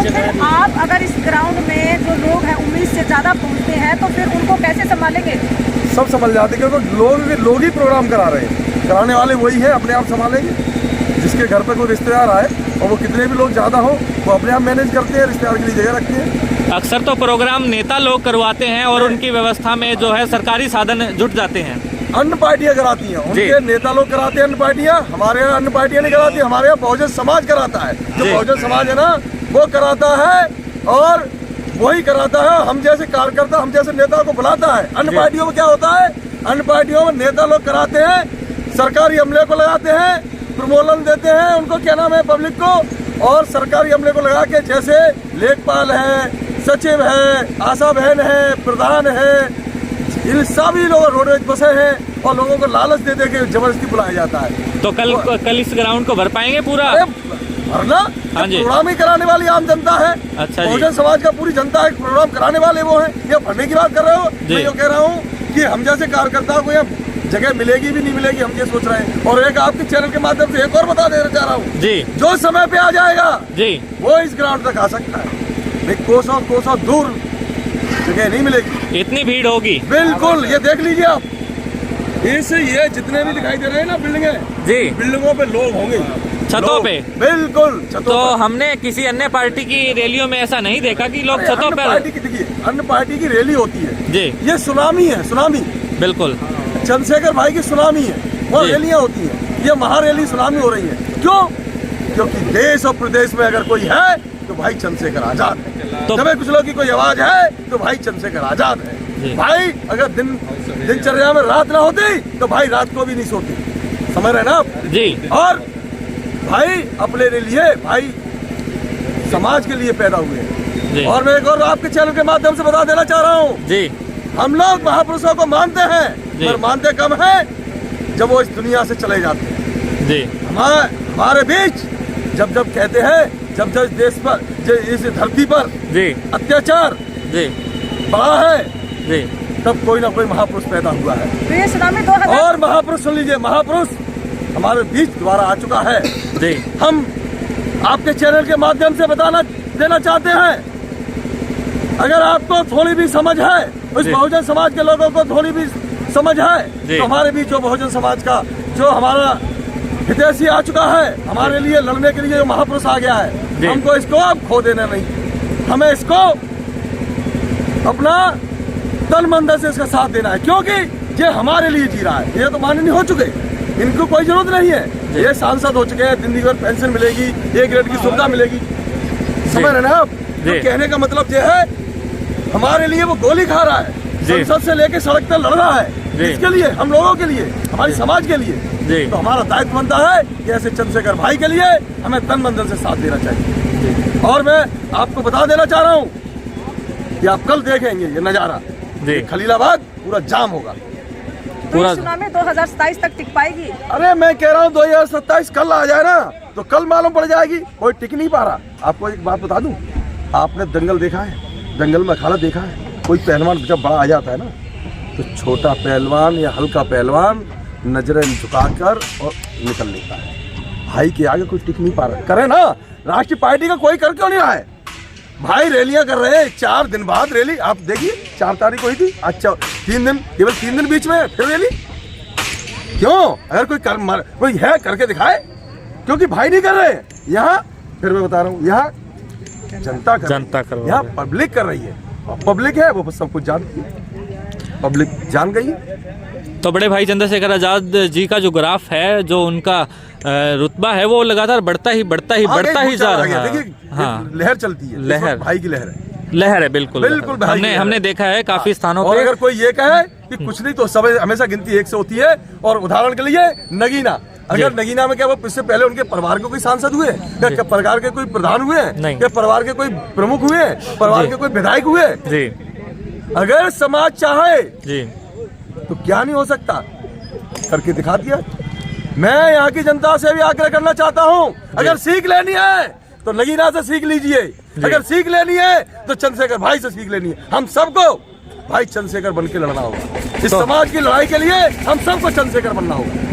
तो फिर आप अगर इस ग्राउंड में जो लोग हैं उम्मीद से ज़्यादा पहुंचते हैं तो फिर उनको कैसे संभालेंगे? सब संभल जाते हैं, क्योंकि लोग ही प्रोग्राम करा रहे हैं, कराने वाले वही है, अपने आप संभालेंगे। जिसके घर पे कोई रिश्तेदार आए और वो कितने भी लोग ज़्यादा हो वो अपने आप मैनेज करते हैं, रिश्तेदार के लिए जगह रखते हैं। अक्सर तो प्रोग्राम नेता लोग करवाते हैं और उनकी व्यवस्था में जो है सरकारी साधन जुट जाते हैं। अन्य पार्टियां कराती हैं, उनके नेता लोग कराते हैं अन्य पार्टियां, हमारे यहाँ अन्य पार्टियां नहीं कराती, हमारे यहाँ बहुजन समाज कराता है। जो बहुजन समाज है ना वो कराता है और वही कराता है, हम जैसे कार्यकर्ता हम जैसे नेता को बुलाता है। अन्य पार्टियों में क्या होता है, अन्य पार्टियों में नेता लोग कराते हैं, सरकारी अमले को लगाते हैं, प्रमोलन देते हैं उनको, क्या नाम है, पब्लिक को, और सरकारी अमले को लगा के जैसे लेखपाल है, सचिव है, आशा बहन है, प्रधान है, इन सभी लोग रोडवेज बसे हैं और लोगों को लालच दे के जबरदस्ती बुलाया जाता है। तो कल इस ग्राउंड को भर पाएंगे पूरा? भरना प्रोग्राम ही कराने वाली आम जनता है। अच्छा, बहुजन समाज का पूरी जनता है, प्रोग्राम कराने वाले वो हैं। ये भरने की बात कर रहे हो, मैं ये कह रहा हूँ कि हम जैसे कार्यकर्ताओं को यहाँ जगह मिलेगी भी नहीं मिलेगी, हम ये सोच रहे हैं। और एक आपके चैनल के माध्यम से एक और बता देना चाह रहा हूँ जी, जो समय पे आ जाएगा जी वो इस ग्राउंड तक आ सकता है, कोसों दूर जगह नहीं मिलेगी, इतनी भीड़ होगी। बिल्कुल, ये देख लीजिए आप, ये जितने भी दिखाई दे रहे हैं ना बिल्डिंगे जी, बिल्डिंगों पे लोग होंगे, छतों पे, बिल्कुल छतों तो हमने किसी अन्य पार्टी की रैलियों में ऐसा नहीं देखा कि लोग छतों पर। देखिए अन्य पार्टी की रैली होती है जी, ये सुनामी है, सुनामी, बिल्कुल चंद्रशेखर भाई की सुनामी है, वो रैलियां होती है, ये महारैली सुनामी हो रही है। क्यों? क्योंकि देश और प्रदेश में अगर कोई है तो भाई चंद्रशेखर आजाद है। तो जब कुछ लोग की कोई आवाज है तो भाई चंद्रशेखर आजाद है। भाई अगर दिनचर्या में रात ना होती तो भाई रात को भी नहीं सोती, समझ रहे ना आप जी। और भाई अपने लिए, भाई समाज के लिए पैदा हुए हैं। और मैं एक और आपके चैनल के माध्यम से बता देना चाह रहा हूँ जी, हम लोग महापुरुषों को मानते हैं पर मानते कम है जब वो इस दुनिया से चले जाते हैं जी। हमारे बीच जब कहते हैं, जब देश पर, इस धरती पर जी अत्याचार जी बढ़ा है जी, तब कोई ना कोई महापुरुष पैदा हुआ है। और महापुरुष सुन लीजिए, महापुरुष हमारे बीच द्वारा आ चुका है जी। हम आपके चैनल के माध्यम से देना चाहते हैं, अगर आपको थोड़ी भी समझ है, उस बहुजन समाज के लोगों को थोड़ी भी समझ है, तो हमारे बीच जो बहुजन समाज का जो हमारा हितैषी आ चुका है, हमारे लिए लड़ने के लिए जो महापुरुष आ गया है, हमको इसको अब खो देना नहीं, हमें इसको अपना तन मन से इसका साथ देना है, क्योंकि ये हमारे लिए जी रहा है। ये तो माननीय हो चुके, इनको कोई जरूरत नहीं है, ये सांसद हो चुके हैं, जिंदगी भर पेंशन मिलेगी, एक ग्रेड की सुविधा मिलेगी, समझ रहे ना आप? तो कहने का मतलब ये है हमारे लिए वो गोली खा रहा है, संसद से लेके सड़क तक लड़ रहा है, इसके लिए, हम लोगों के लिए, हमारे समाज के लिए। तो हमारा दायित्व बनता है कि ऐसे चंद्रशेखर भाई के लिए हमें तन मन से साथ देना चाहिए। और मैं आपको बता देना चाह रहा हूँ कि आप कल देखेंगे ये नजारा, खलीलाबाद पूरा जाम होगा। पूरा सुनामी 2027 तक टिक पाएगी? अरे मैं कह रहा हूँ 2027 कल आ जाए ना तो कल मालूम पड़ जाएगी, कोई टिक नहीं पा रहा। आपको एक बात बता दूं, आपने दंगल देखा है, दंगल में अखाड़ा देखा है? कोई पहलवान जब बड़ा आ जाता है ना तो छोटा पहलवान या हल्का पहलवान नजरें झुकाकर और निकल लेता है। भाई के आगे कोई टिक नहीं पा रहा। करे ना, राष्ट्रीय पार्टी का कोई कर क्यों नहीं रहा है? भाई रैलियां कर रहे हैं, 4 दिन बाद रैली, आप देखिए 4 तारीख हुई थी, अच्छा 3 दिन, केवल 3 दिन बीच में फिर रैली। क्यों? अगर कोई है करके दिखाए, क्योंकि भाई नहीं कर रहे यहाँ। फिर मैं बता रहा हूँ, यहाँ जनता कर रही है, यहाँ पब्लिक कर रही है, पब्लिक है वो सब कुछ जानती है, पब्लिक जान गई। तो बड़े भाई चंद्रशेखर आजाद जी का जो ग्राफ है, जो उनका रुतबा है, वो लगातार बढ़ता ही जा रहा है। देखिए लहर चलती है, लहर भाई की लहर है, बिल्कुल हमने देखा है काफी स्थानों पे। अगर कोई ये कहे कि कुछ नहीं तो सब हमेशा गिनती 1 से होती है। और उदाहरण के लिए नगीना, अगर नगीना में क्या वो इससे पहले उनके परिवार के कोई सांसद हुए, क्या परिवार के कोई प्रधान हुए, क्या परिवार के कोई प्रमुख हुए, परिवार के कोई विधायक हुए? अगर समाज चाहे तो क्या नहीं हो सकता, करके दिखा दिया। मैं यहाँ की जनता से भी आग्रह करना चाहता हूँ, अगर सीख लेनी है तो नगीना से सीख लीजिए, अगर सीख लेनी है तो चंद्रशेखर भाई से सीख लेनी है। हम सबको भाई चंद्रशेखर बन के लड़ना होगा, इस समाज की लड़ाई के लिए हम सबको चंद्रशेखर बनना होगा।